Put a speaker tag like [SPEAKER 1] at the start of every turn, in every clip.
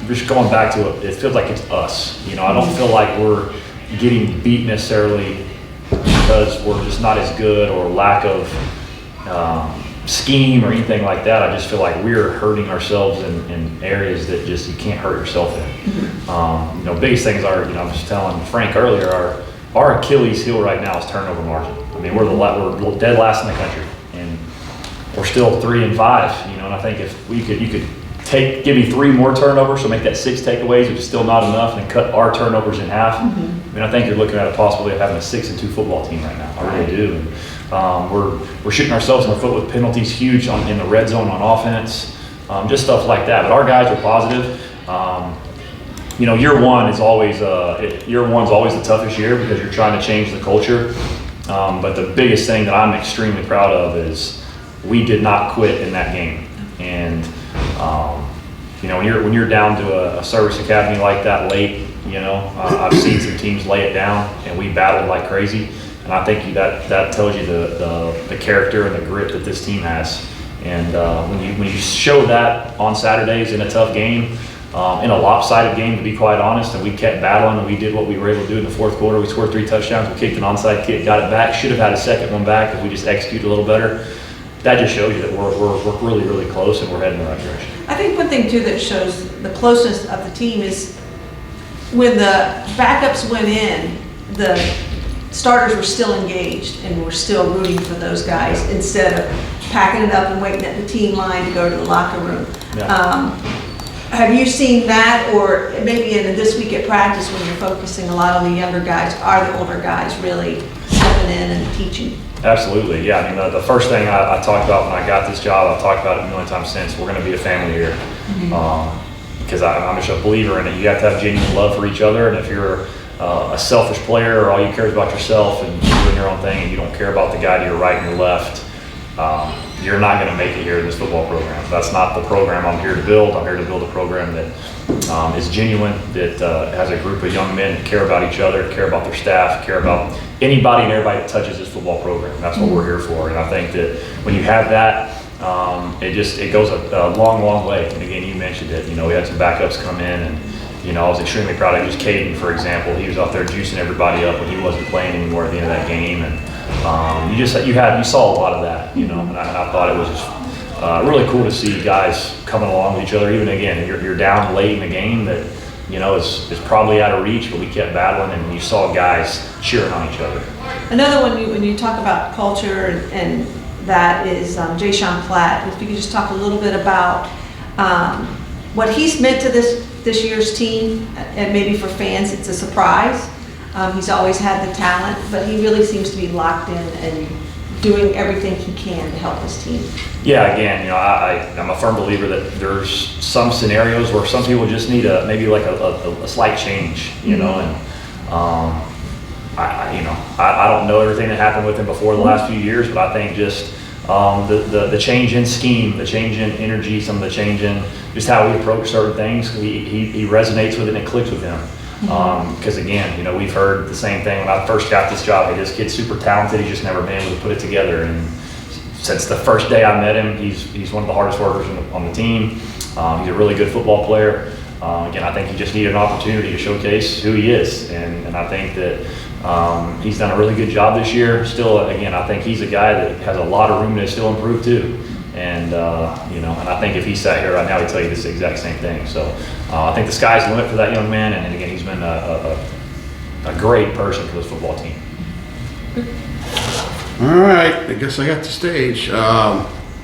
[SPEAKER 1] just going back to it, it feels like it's us. You know, I don't feel like we're getting beat necessarily because we're just not as good or lack of scheme or anything like that. I just feel like we're hurting ourselves in areas that just you can't hurt yourself in. You know, biggest things are, you know, I was telling Frank earlier, our Achilles heel right now is turnover margin. I mean, we're dead last in the country, and we're still 3 and 5. You know, and I think if you could give me 3 more turnovers, so make that 6 takeaways, which is still not enough, and cut our turnovers in half. I mean, I think you're looking at a possibility of having a 6-2 football team right now. I really do. And, we're shooting ourselves in the foot with penalties, huge in the red zone on offense, just stuff like that. But our guys are positive. You know, year one's always the toughest year because you're trying to change the culture. But the biggest thing that I'm extremely proud of is we did not quit in that game. And you know, when you're down to a service academy like that late, you know, I've seen some teams lay it down, and we battled like crazy. And I think that tells you the character and the grit that this team has. And when you show that on Saturdays in a tough game, in a lopsided game, to be quite honest, and we kept battling, and we did what we were able to do in the fourth quarter. We scored 3 touchdowns. We kicked an onside kick, got it back. Should have had a second one back if we just executed a little better. That just shows you that we're really, really close, and we're heading in the right direction.
[SPEAKER 2] I think one thing too that shows the closeness of the team is when the backups went in, the starters were still engaged and were still rooting for those guys instead of packing it up and waiting at the team line to go to the locker room. Yeah. Have you seen that, or maybe in this week at practice when you're focusing a lot on the younger guys, are the older guys really stepping in and teaching?
[SPEAKER 1] Absolutely, yeah. I mean, the first thing I talked about when I got this job, I've talked about it a million times since, we're going to be a family here. Because I'm just a believer in it. You have to have genuine love for each other, and if you're a selfish player or all you care is about yourself and doing your own thing and you don't care about the guy to your right and your left, you're not going to make it here in this football program. That's not the program I'm here to build. I'm here to build a program that is genuine, that has a group of young men that care about each other, care about their staff, care about anybody and everybody that touches this football program. That's what we're here for. And I think that when you have that, it goes a long, long way. And again, you mentioned it. You know, we had some backups come in, and you know, I was extremely proud of Caden, for example. He was out there juicing everybody up when he wasn't playing anymore at the end of that game, and you saw a lot of that, you know. And I thought it was just really cool to see guys coming along with each other. Even again, you're down late in the game that, you know, is probably out of reach, but we kept battling, and you saw guys cheering on each other.
[SPEAKER 2] Another one, when you talk about culture and that is Jay Sean Platt. If you could just talk a little bit about what he's meant to this year's team, and maybe for fans it's a surprise. He's always had the talent, but he really seems to be locked in and doing everything he can to help his team. Yeah, again, you know,
[SPEAKER 1] I'm a firm believer that there's some scenarios where some people just need maybe a slight change, you know, and I don't know everything that happened with him before the last few years, but I think just the change in scheme, the change in energy, some of the change in just how we approach certain things, he resonates with it and it clicks with him. Because again, you know, we've heard the same thing when I first got this job. Hey, this kid's super talented. He's just never been able to put it together. And since the first day I met him, he's one of the hardest workers on the team. He's a really good football player. Again, I think he just needed an opportunity to showcase who he is, and I think that he's done a really good job this year. Still, again, I think he's a guy that has a lot of room to still improve too. And you know, and I think if he sat here right now, he'd tell you this exact same thing. So I think the sky's the limit for that young man, and again, he's been a great person for this football team.
[SPEAKER 3] All right, I guess I got the stage.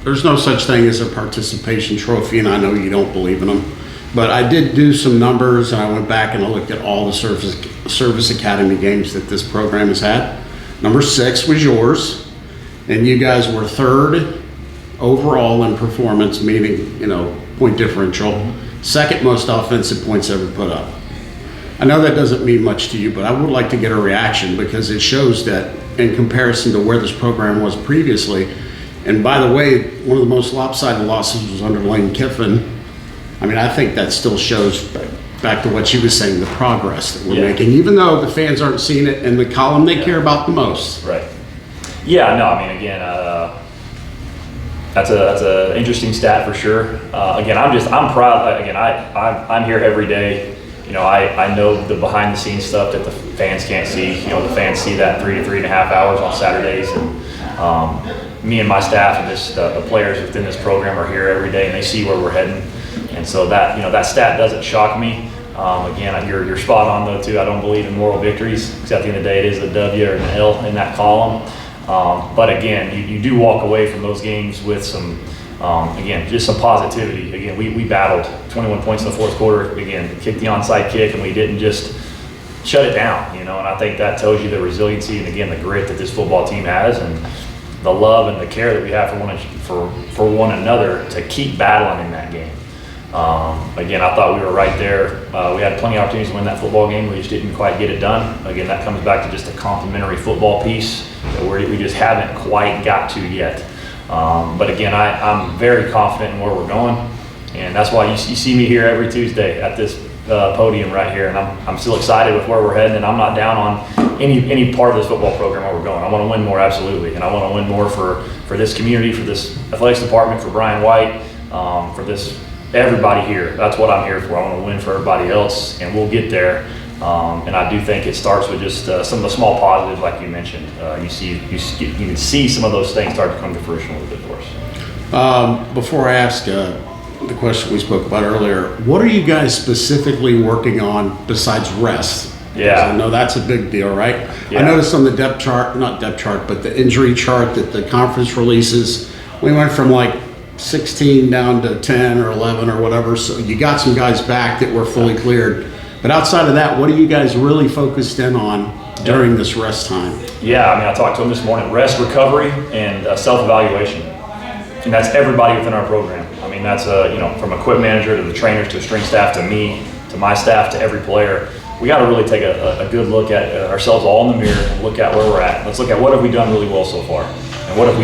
[SPEAKER 3] There's no such thing as a participation trophy, and I know you don't believe in them, but I did do some numbers, and I went back and I looked at all the service academy games that this program has had. Number 6 was yours, and you guys were 3rd overall in performance, meaning, you know, point differential. 2nd most offensive points ever put up. I know that doesn't mean much to you, but I would like to get a reaction because it shows that in comparison to where this program was previously, and by the way, one of the most lopsided losses was under Lane Kiffin. I mean, I think that still shows back to what she was saying, the progress that we're making, even though the fans aren't seeing it in the column they care about the most.
[SPEAKER 1] Right. Yeah, no, I mean, again, That's a interesting stat for sure. Again, I'm proud. Again, I'm here every day. You know, I know the behind the scenes stuff that the fans can't see. You know, the fans see that 3 to 3.5 hours on Saturdays, and me and my staff and the players within this program are here every day, and they see where we're heading. And so that, you know, that stat doesn't shock me. Again, you're spot on though too. I don't believe in moral victories, because at the end of the day, it is a W or an L in that column. But again, you do walk away from those games with some, again, just some positivity. Again, we battled 21 points in the fourth quarter. Again, kicked the onside kick, and we didn't just shut it down, you know, and I think that tells you the resiliency and, again, the grit that this football team has, and the love and the care that we have for one another to keep battling in that game. Again, I thought we were right there. We had plenty of opportunities to win that football game. We just didn't quite get it done. Again, that comes back to just a complementary football piece that we just haven't quite got to yet. But again, I'm very confident in where we're going, and that's why you see me here every Tuesday at this podium right here, and I'm still excited with where we're heading, and I'm not down on any part of this football program where we're going. I want to win more, absolutely, and I want to win more for this community, for this athletics department, for Brian White, for this everybody here. That's what I'm here for. I want to win for everybody else, and we'll get there. And I do think it starts with just some of the small positives, like you mentioned. You can see some of those things start to come to fruition a little bit for us.
[SPEAKER 3] Before I ask the question we spoke about earlier, what are you guys specifically working on besides rest?
[SPEAKER 1] Yeah.
[SPEAKER 3] I know that's a big deal, right?
[SPEAKER 1] Yeah.
[SPEAKER 3] I noticed on the depth chart, not depth chart, but the injury chart that the conference releases, we went from like 16 down to 10 or 11 or whatever. So you got some guys back that were fully cleared. But outside of that, what are you guys really focused in on during this rest time?
[SPEAKER 1] Yeah, I mean, I talked to them this morning. Rest, recovery, and self-evaluation. And that's everybody within our program. I mean, that's, you know, from equipment manager to the trainers to the strength staff to me, to my staff, to every player. We got to really take a good look at ourselves all in the mirror and look at where we're at. Let's look at what have we done really well so far, and what have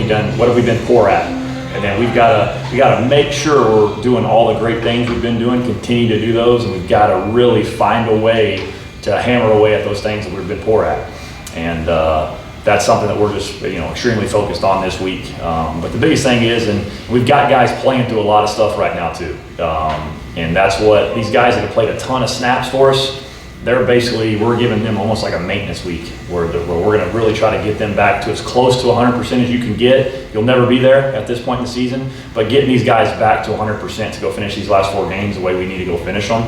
[SPEAKER 1] we been poor at. And then we got to make sure we're doing all the great things we've been doing, continue to do those, and we've got to really find a way to hammer away at those things that we've been poor at. And that's something that we're just, you know, extremely focused on this week. But the biggest thing is, and we've got guys playing through a lot of stuff right now too. And that's what these guys that have played a ton of snaps for us, we're giving them almost like a maintenance week where we're going to really try to get them back to as close to 100% as you can get. You'll never be there at this point in the season, but getting these guys back to 100% to go finish these last 4 games the way we need to go finish them.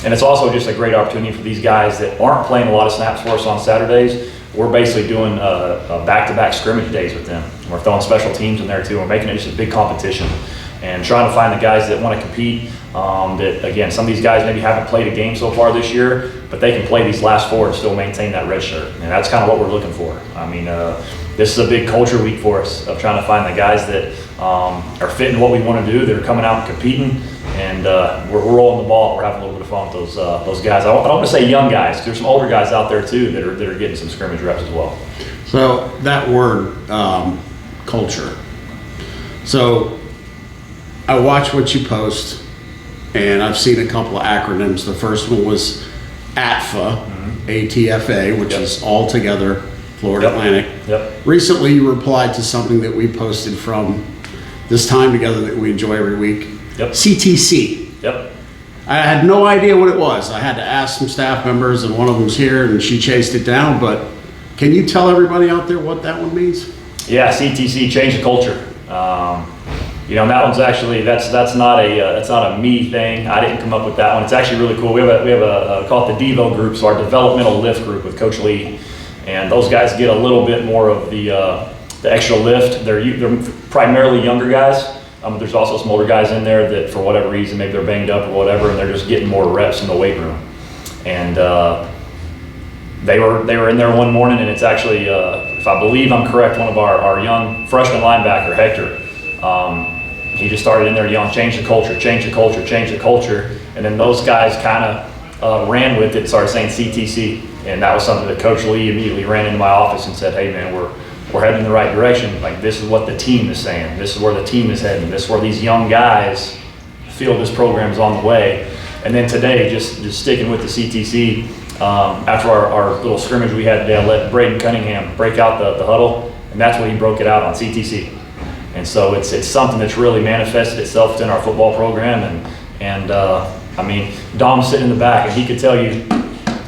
[SPEAKER 1] And it's also just a great opportunity for these guys that aren't playing a lot of snaps for us on Saturdays. We're basically doing a back-to-back scrimmage days with them. We're throwing special teams in there too. We're making it just a big competition and trying to find the guys that want to compete. That, again, some of these guys maybe haven't played a game so far this year, but they can play these last 4 and still maintain that red shirt. And that's kind of what we're looking for. I mean, this is a big culture week for us of trying to find the guys that are fitting what we want to do. They're coming out and competing, and we're rolling the ball. We're having a little bit of fun with those guys. I don't want to say young guys. There's some older guys out there too that are getting some scrimmage reps as well.
[SPEAKER 3] So that word, culture. So I watch what you post, and I've seen a couple of acronyms. The first one was ATFA, ATFA, which is All Together Florida Atlantic.
[SPEAKER 1] Yep.
[SPEAKER 3] Recently, you replied to something that we posted from this time together that we enjoy every week.
[SPEAKER 1] Yep.
[SPEAKER 3] CTC.
[SPEAKER 1] Yep.
[SPEAKER 3] I had no idea what it was. I had to ask some staff members, and one of them's here, and she chased it down. But can you tell everybody out there what that one means?
[SPEAKER 1] Yeah, CTC, change the culture. You know, that one's actually that's not a me thing. I didn't come up with that one. It's actually really cool. We have a call it the Devo group, so our developmental lift group with Coach Lee, and those guys get a little bit more of the extra lift. They're primarily younger guys. There's also some older guys in there that, for whatever reason, maybe they're banged up or whatever, and they're just getting more reps in the weight room. And they were in there one morning, and it's actually, if I believe I'm correct, one of our young freshman linebacker, Hector. He just started in there yelling, change the culture, change the culture, change the culture. And then those guys kind of ran with it, started saying CTC. And that was something that Coach Lee immediately ran into my office and said, hey man, we're heading in the right direction. Like, this is what the team is saying. This is where the team is heading. This is where these young guys feel this program's on the way. And then today, just sticking with the CTC, after our little scrimmage we had today, I let Braden Cunningham break out the huddle, and that's when he broke it out on CTC. And so it's something that's really manifested itself in our football program. And I mean, Dom's sitting in the back, and he could tell you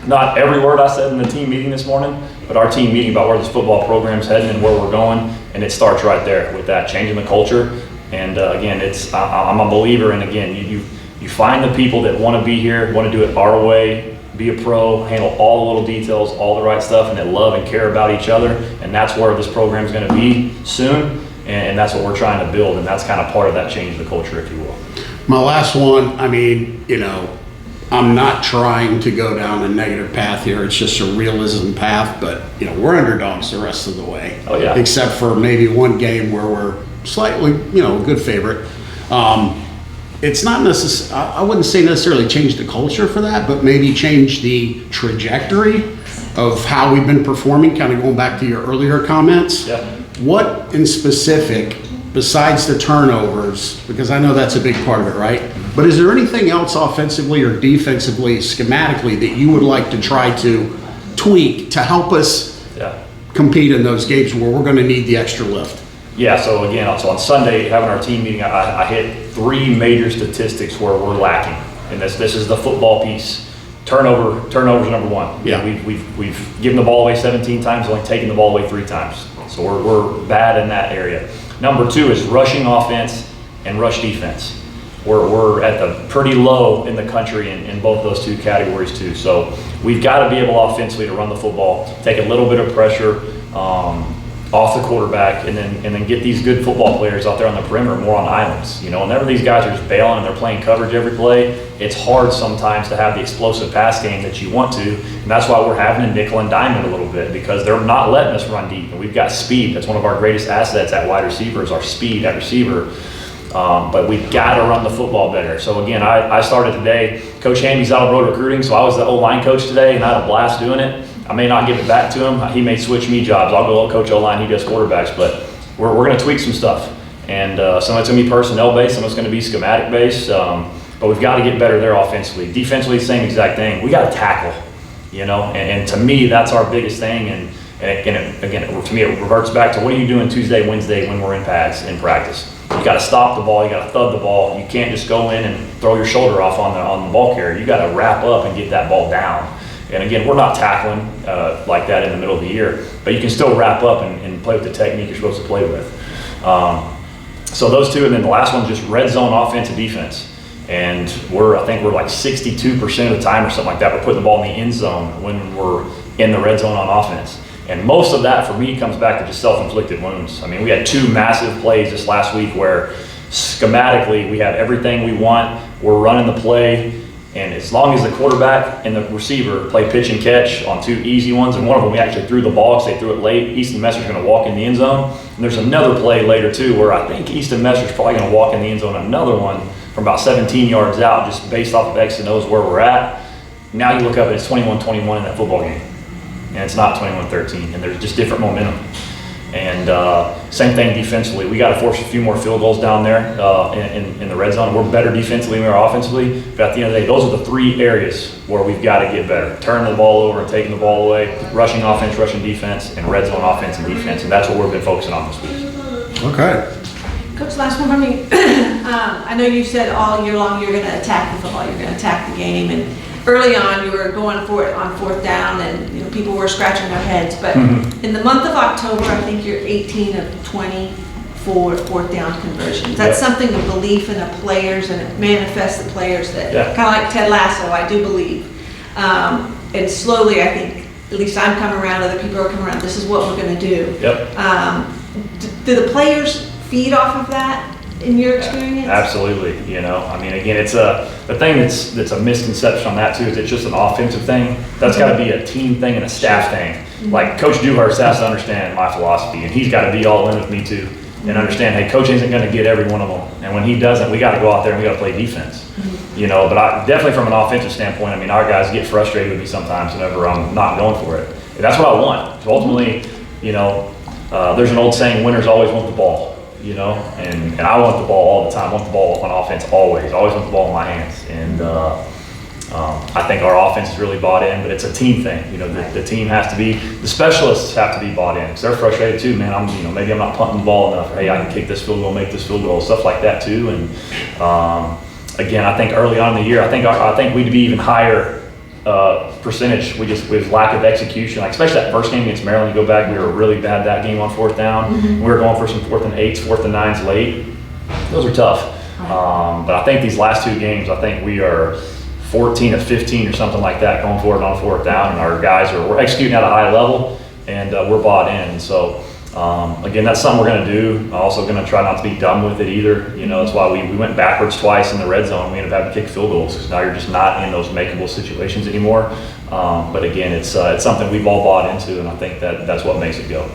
[SPEAKER 1] not every word I said in the team meeting this morning, but our team meeting about where this football program's heading and where we're going. And it starts right there with that, changing the culture. And again, I'm a believer in, again, you find the people that want to be here, want to do it our way, be a pro, handle all the little details, all the right stuff, and that love and care about each other. And that's where this program is going to be soon. And that's what we're trying to build. And that's kind of part of that change of the culture, if you will.
[SPEAKER 3] My last one, I mean, you know, I'm not trying to go down a negative path here. It's just a realism path, but you know, we're underdogs the rest of the way.
[SPEAKER 1] Oh yeah.
[SPEAKER 3] Except for maybe one game where we're slightly, you know, a good favorite. It's not necessarily, I wouldn't say necessarily change the culture for that, but maybe change the trajectory of how we've been performing, kind of going back to your earlier comments.
[SPEAKER 1] Yeah.
[SPEAKER 3] What in specific, besides the turnovers, because I know that's a big part of it, right? But is there anything else offensively or defensively, schematically, that you would like to try to tweak to help us compete in those games where we're going to need the extra lift?
[SPEAKER 1] Yeah, so again, so on Sunday, having our team meeting, I hit 3 major statistics where we're lacking. And this is the football piece. Turnovers number 1.
[SPEAKER 3] Yeah.
[SPEAKER 1] We've given the ball away 17 times, only taken the ball away 3 times. So we're bad in that area. Number 2 is rushing offense and rush defense. We're at the pretty low in the country in both those 2 categories too. So we've got to be able offensively to run the football, take a little bit of pressure off the quarterback, and then get these good football players out there on the perimeter more on islands. You know, whenever these guys are just bailing and they're playing coverage every play, it's hard sometimes to have the explosive pass game that you want to, and that's why we're having to nickel and dime it a little bit, because they're not letting us run deep, and we've got speed. That's one of our greatest assets at wide receiver is our speed at receiver. But we've got to run the football better. So again, I started today. Coach Hamby's out of road recruiting, so I was the O-line coach today, and I had a blast doing it. I may not give it back to him. He may switch me jobs. I'll go coach O-line, he does quarterbacks, but we're going to tweak some stuff. And some of it's going to be personnel-based, some of it's going to be schematic-based, but we've got to get better there offensively. Defensively, same exact thing. We got to tackle, you know, and to me, that's our biggest thing. And again, to me, it reverts back to what are you doing Tuesday, Wednesday when we're in pads in practice? You got to stop the ball. You got to thud the ball. You can't just go in and throw your shoulder off on the ball carrier. You got to wrap up and get that ball down. And again, we're not tackling like that in the middle of the year, but you can still wrap up and play with the technique you're supposed to play with. So those 2, and then the last one is just red zone offense and defense. And I think we're like 62% of the time or something like that, we're putting the ball in the end zone when we're in the red zone on offense. And most of that, for me, comes back to just self-inflicted wounds. I mean, we had 2 massive plays this last week where schematically we have everything we want. We're running the play, and as long as the quarterback and the receiver play pitch and catch on 2 easy ones, and one of them we actually threw the ball because they threw it late, Easton Messer's going to walk in the end zone. And there's another play later too where I think Easton Messer's probably going to walk in the end zone, another one from about 17 yards out, just based off of X and O's where we're at. Now you look up and it's 21-21 in that football game. And it's not 21-13, and there's just different momentum. And same thing defensively. We got to force a few more field goals down there in the red zone. We're better defensively than we are offensively. But at the end of the day, those are the 3 areas where we've got to get better. Turning the ball over and taking the ball away, rushing offense, rushing defense, and red zone offense and defense. And that's what we've been focusing on this week.
[SPEAKER 3] Okay.
[SPEAKER 2] Coach, last one for me. I know you said all year long you're going to attack the football, you're going to attack the game, and early on you were going for it on 4th down, and you know people were scratching their heads. But in the month of October, I think you're 18 of 20 for 4th down conversions. That's something of belief in the players, and it manifests the players that kind of like Ted Lasso, I do believe. And slowly, I think, at least I'm coming around, other people are coming around, this is what we're going to do. Do the players feed off of that in your experience?
[SPEAKER 1] Absolutely. You know, I mean, again, it's the thing that's a misconception on that too is it's just an offensive thing. That's got to be a team thing and a staff thing. Like Coach Dewhurst has to understand my philosophy, and he's got to be all in with me too and understand, hey, Coach isn't going to get every one of them, and when he doesn't, we got to go out there and we got to play defense. You know, but I definitely from an offensive standpoint, I mean, our guys get frustrated with me sometimes whenever I'm not going for it. And that's what I want. So ultimately, you know, there's an old saying, winners always want the ball. You know, and I want the ball all the time. I want the ball on offense always. Always want the ball in my hands. And I think our offense is really bought in, but it's a team thing. You know, the team has to be, the specialists have to be bought in because they're frustrated too, man. Maybe I'm not punting the ball enough. Hey, I can kick this field goal, make this field goal, stuff like that too. And again, I think early on in the year, I think we'd be even higher percentage. With lack of execution, like especially that first game against Maryland. You go back, we were really bad that game on 4th down. We were going for some 4th and 8s, 4th and 9s late. Those are tough. But I think these last 2 games, I think we are 14 of 15 or something like that going forward on 4th down, and our guys we're executing at a high level, and we're bought in. So again, that's something we're going to do. Also going to try not to be dumb with it either. You know, that's why we went backwards twice in the red zone. We ended up having to kick field goals because now you're just not in those makeable situations anymore. But again, it's something we've all bought into, and I think that's what makes it go.